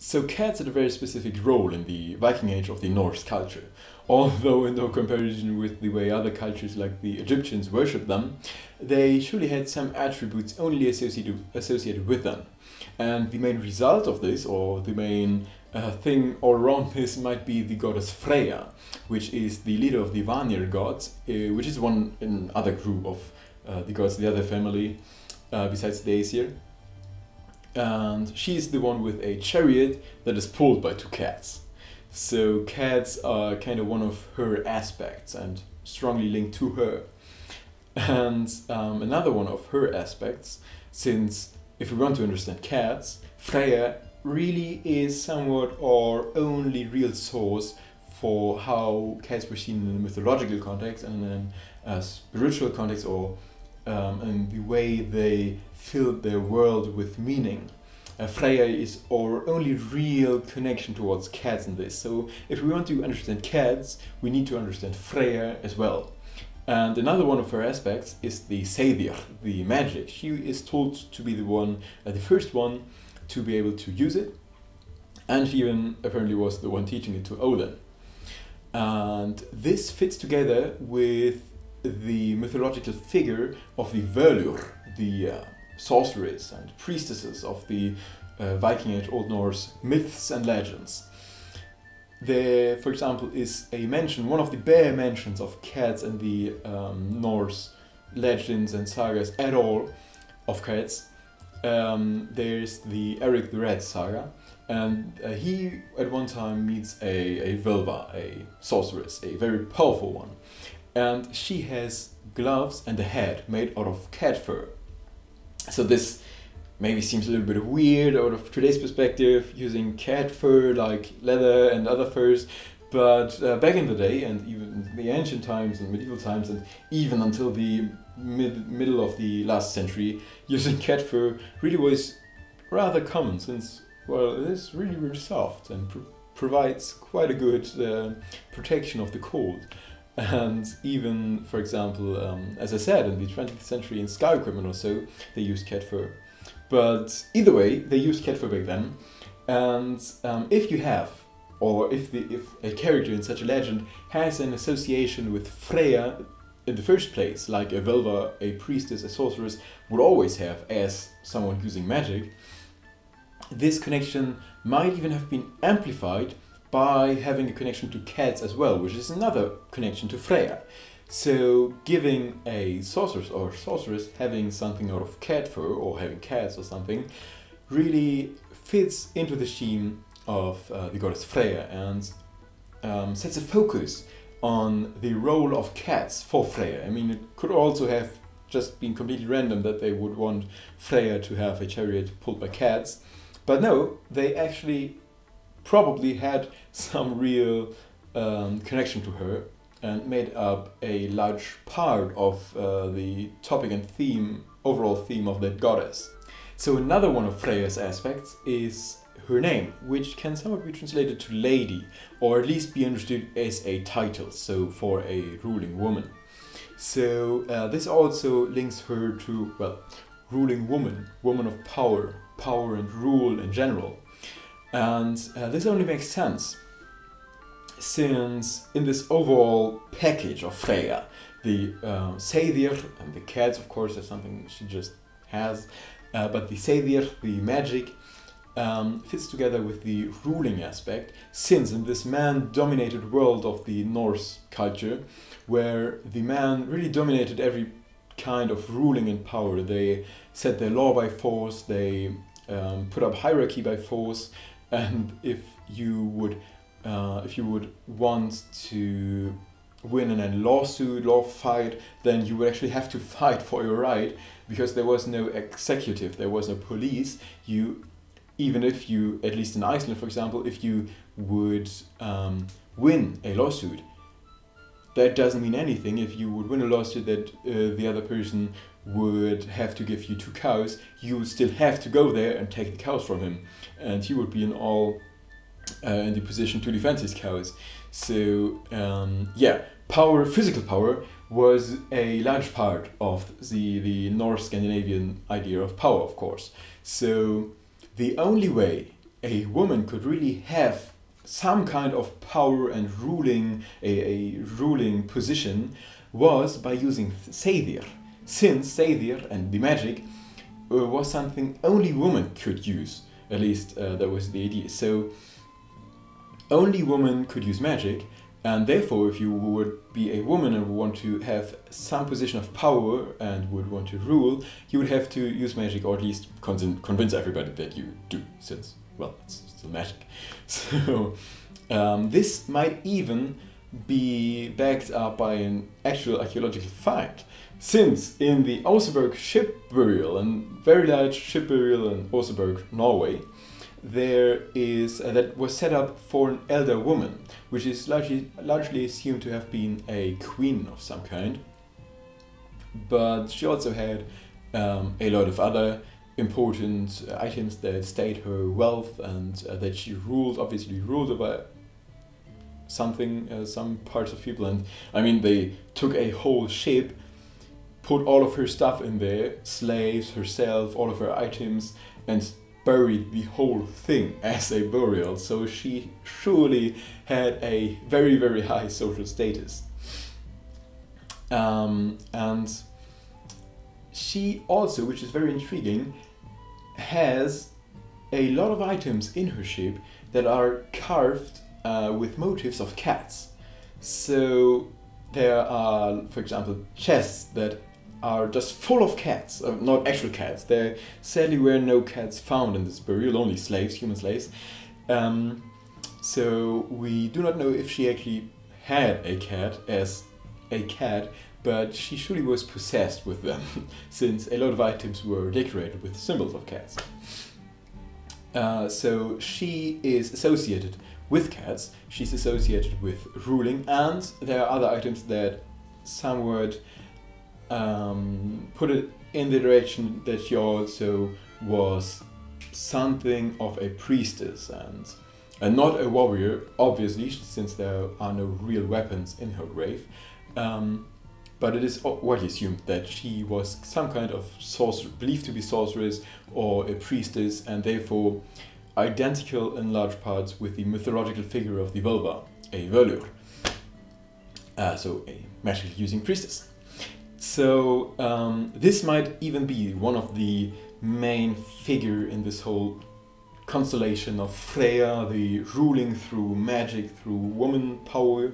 So cats had a very specific role in the Viking Age of the Norse culture. Although in no comparison with the way other cultures like the Egyptians worshipped them, they surely had some attributes only associated with them. And the main result of this, or the main thing all around this, might be the goddess Freyja, which is the leader of the Vanir gods, which is another group of the gods, the other family, besides the Aesir. And she's the one with a chariot that is pulled by two cats. So cats are kind of one of her aspects and strongly linked to her. And another one of her aspects, since if we want to understand cats, Freyja really is somewhat our only real source for how cats were seen in a mythological context and in a spiritual context, or in the way they filled their world with meaning. Freyja is our only real connection towards cats in this. So if we want to understand cats, we need to understand Freyja as well. And another one of her aspects is the Savior, the magic. She is told to be the first one to be able to use it. And she even apparently was the one teaching it to Odin. And this fits together with the mythological figure of the Völur, the sorceress and priestesses of the Viking Age Old Norse myths and legends. There, for example, is a mention, one of the bare mentions of cats in the Norse legends and sagas at all of cats. There's the Eric the Red saga, and he at one time meets a Völva, a sorceress, a very powerful one. And she has gloves and a head made out of cat fur. So this maybe seems a little bit weird out of today's perspective, using cat fur like leather and other furs, but back in the day, and even in the ancient times and medieval times, and even until the middle of the last century, using cat fur really was rather common, since, well, it is really, really soft and provides quite a good protection of the cold. And even, for example, as I said, in the 20th century in sky equipment or so, they used cat fur. But either way, they used cat fur back then. And if you have, or if a character in such a legend has an association with Freyja in the first place, like a Völva, a priestess, a sorceress would always have as someone using magic, this connection might even have been amplified by having a connection to cats as well, which is another connection to Freyja. So giving a sorceress or sorceress having something out of cat fur, or having cats or something, really fits into the theme of the goddess Freyja, and sets a focus on the role of cats for Freyja. I mean, it could also have just been completely random that they would want Freyja to have a chariot pulled by cats, but no, they actually probably had some real connection to her and made up a large part of the topic and theme, overall theme of that goddess. So another one of Freyja's aspects is her name, which can somewhat be translated to lady, or at least be understood as a title, so for a ruling woman. So this also links her to, well, ruling woman, woman of power, power and rule in general. And this only makes sense, since in this overall package of Freyja, the Savior and the cats, of course, that's something she just has, but the Savior, the magic, fits together with the ruling aspect, since in this man-dominated world of the Norse culture, where the man really dominated every kind of ruling and power. They set their law by force, they put up hierarchy by force, and if you would want to win in a law fight, then you would actually have to fight for your right, because there was no executive, there was no police. Even if you, at least in Iceland for example, if you would win a lawsuit, that doesn't mean anything. If you would win a lawsuit that the other person would have to give you 2 cows, you would still have to go there and take the cows from him, and he would be in the position to defend his cows. So yeah, power, physical power, was a large part of the Norse Scandinavian idea of power, of course. So the only way a woman could really have some kind of power and ruling a ruling position was by using Sathir, since Sathir and the magic was something only women could use. At least that was the idea. So only women could use magic, and therefore if you would be a woman and would want to have some position of power and would want to rule, you would have to use magic, or at least convince everybody that you do, since, well, it's still magic. So this might even be backed up by an actual archaeological find, since in the Oseberg ship burial, and very large ship burial in Oseberg, Norway, there is that was set up for an elder woman, which is largely assumed to have been a queen of some kind. But she also had a lot of other important items that stayed her wealth, and that she obviously ruled over something, some parts of people. And I mean, they took a whole ship, put all of her stuff in there, slaves, herself, all of her items, and buried the whole thing as a burial. So she surely had a very, very high social status. And she also, which is very intriguing, has a lot of items in her ship that are carved with motifs of cats. So there are, for example, chests that are just full of cats, not actual cats. There sadly were no cats found in this burial, only slaves, human slaves. So we do not know if she actually had a cat as a cat, but she surely was possessed with them, since a lot of items were decorated with symbols of cats. So she is associated with cats, she's associated with ruling, and there are other items that somewhat put it in the direction that she also was something of a priestess and not a warrior, obviously, since there are no real weapons in her grave. But it is widely assumed that she was some kind of believed to be sorceress or a priestess, and therefore identical in large parts with the mythological figure of the Völva, a Völur. So a magic using priestess. So this might even be one of the main figure in this whole constellation of Freyja, the ruling through magic, through woman power,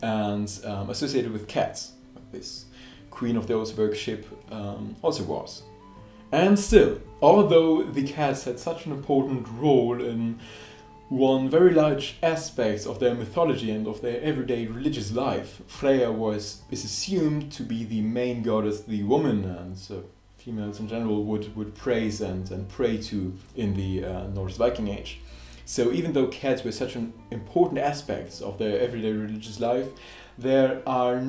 and associated with cats. This queen of the Oseberg ship also was. And still, although the cats had such an important role in one very large aspect of their mythology and of their everyday religious life, Freyja is assumed to be the main goddess the woman and females in general would praise and pray to in the Norse Viking Age. So even though cats were such an important aspect of their everyday religious life, there are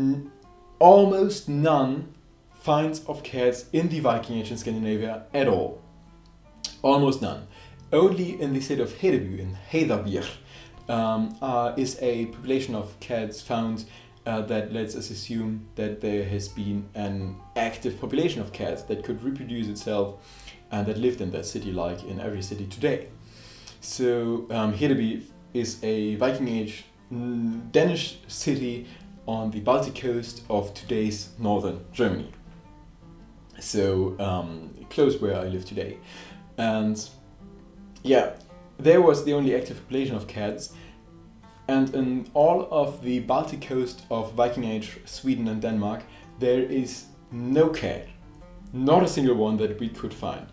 almost none finds of cats in the Viking Age in Scandinavia at all. Almost none. Only in the state of Hedeby in Heiðarbær is a population of cats found that lets us assume that there has been an active population of cats that could reproduce itself and that lived in that city like in every city today. So Hedeby is a Viking Age Danish city on the Baltic coast of today's northern Germany. So close where I live today. And yeah, there was the only active population of cats, and in all of the Baltic coast of Viking Age Sweden and Denmark there is no cat, not a single one that we could find.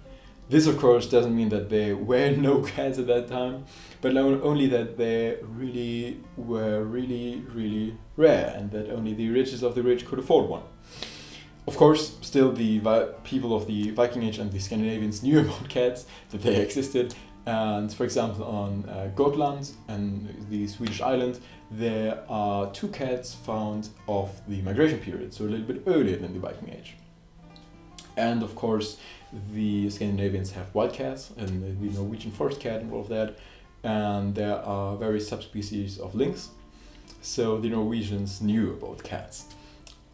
This of course doesn't mean that there were no cats at that time, but only that they really were really rare and that only the richest of the rich could afford one. Of course, still the people of the Viking Age and the Scandinavians knew about cats, that they existed. And for example, on Gotland and the Swedish island, there are 2 cats found of the migration period, so a little bit earlier than the Viking Age. And of course, the Scandinavians have wild cats and the Norwegian forest cat and all of that. And there are various subspecies of lynx. So the Norwegians knew about cats.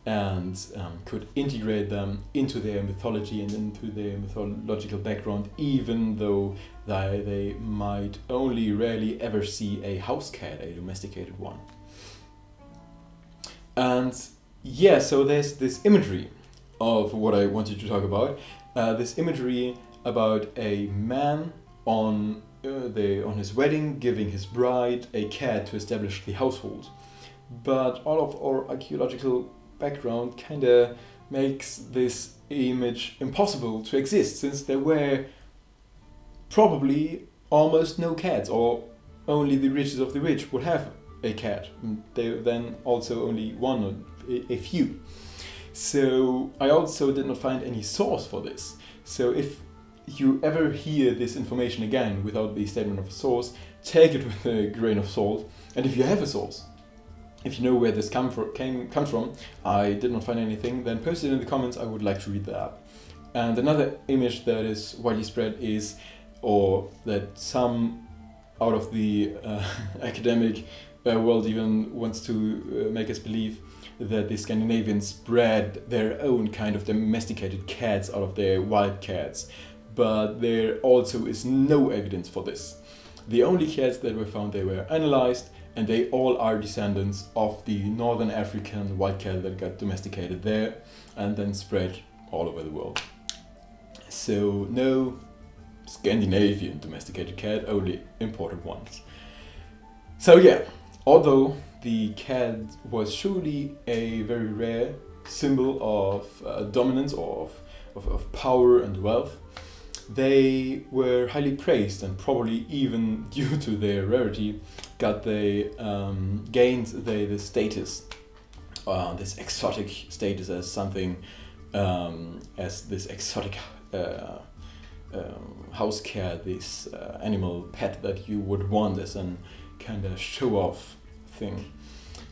and could integrate them into their mythology and into their mythological background, even though they might only rarely ever see a house cat, a domesticated one. And yeah, so there's this imagery of what I wanted to talk about. This imagery about a man on his wedding giving his bride a cat to establish the household. But all of our archaeological background kind of makes this image impossible to exist, since there were probably almost no cats, or only the richest of the rich would have a cat. They then also only one or a few. So I also did not find any source for this. So if you ever hear this information again without the statement of a source, take it with a grain of salt. And if you have a source, if you know where this comes from, I did not find anything, then post it in the comments. I would like to read that out. And another image that is widely spread is, or that some out of the academic world even wants to make us believe, that the Scandinavians bred their own kind of domesticated cats out of their wild cats. But there also is no evidence for this. The only cats that were found, they were analyzed, and they all are descendants of the northern African wild cat that got domesticated there and then spread all over the world. So no Scandinavian domesticated cat, only imported ones. So yeah, although the cat was surely a very rare symbol of dominance or of power and wealth, they were highly praised, and probably even due to their rarity gained the status, this exotic status, as something, as this exotic house cat, this animal pet that you would want as an kind of show-off thing.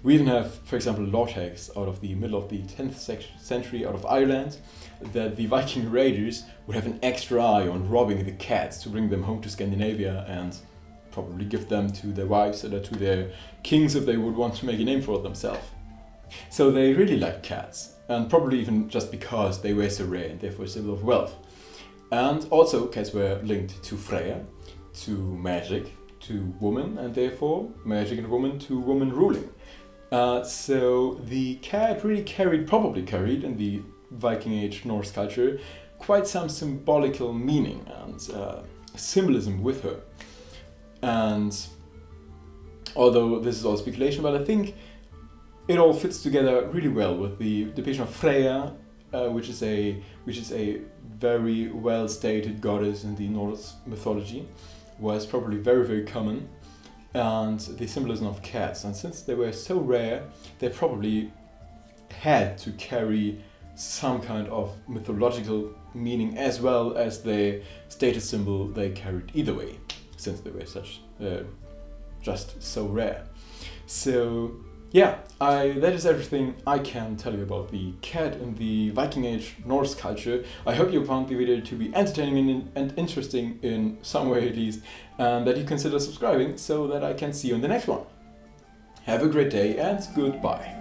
We even have, for example, latex out of the middle of the 10th century out of Ireland, that the Viking raiders would have an extra eye on robbing the cats to bring them home to Scandinavia and probably give them to their wives or to their kings if they would want to make a name for themselves. So they really liked cats, and probably even just because they were so rare and therefore a symbol of wealth. And also cats were linked to Freyja, to magic, to woman, and therefore magic and woman to woman ruling. So the cat really probably carried in the Viking Age Norse culture quite some symbolical meaning and symbolism with her. And although this is all speculation, but I think it all fits together really well with the depiction of Freyja, which is a very well stated goddess in the Norse mythology, was probably very, very common, and the symbolism of cats. And since they were so rare, they probably had to carry some kind of mythological meaning as well as the status symbol they carried either way, since they were such just so rare. So yeah, that is everything I can tell you about the cat in the Viking Age Norse culture. I hope you found the video to be entertaining and interesting in some way at least, and that you consider subscribing so that I can see you in the next one. Have a great day and goodbye.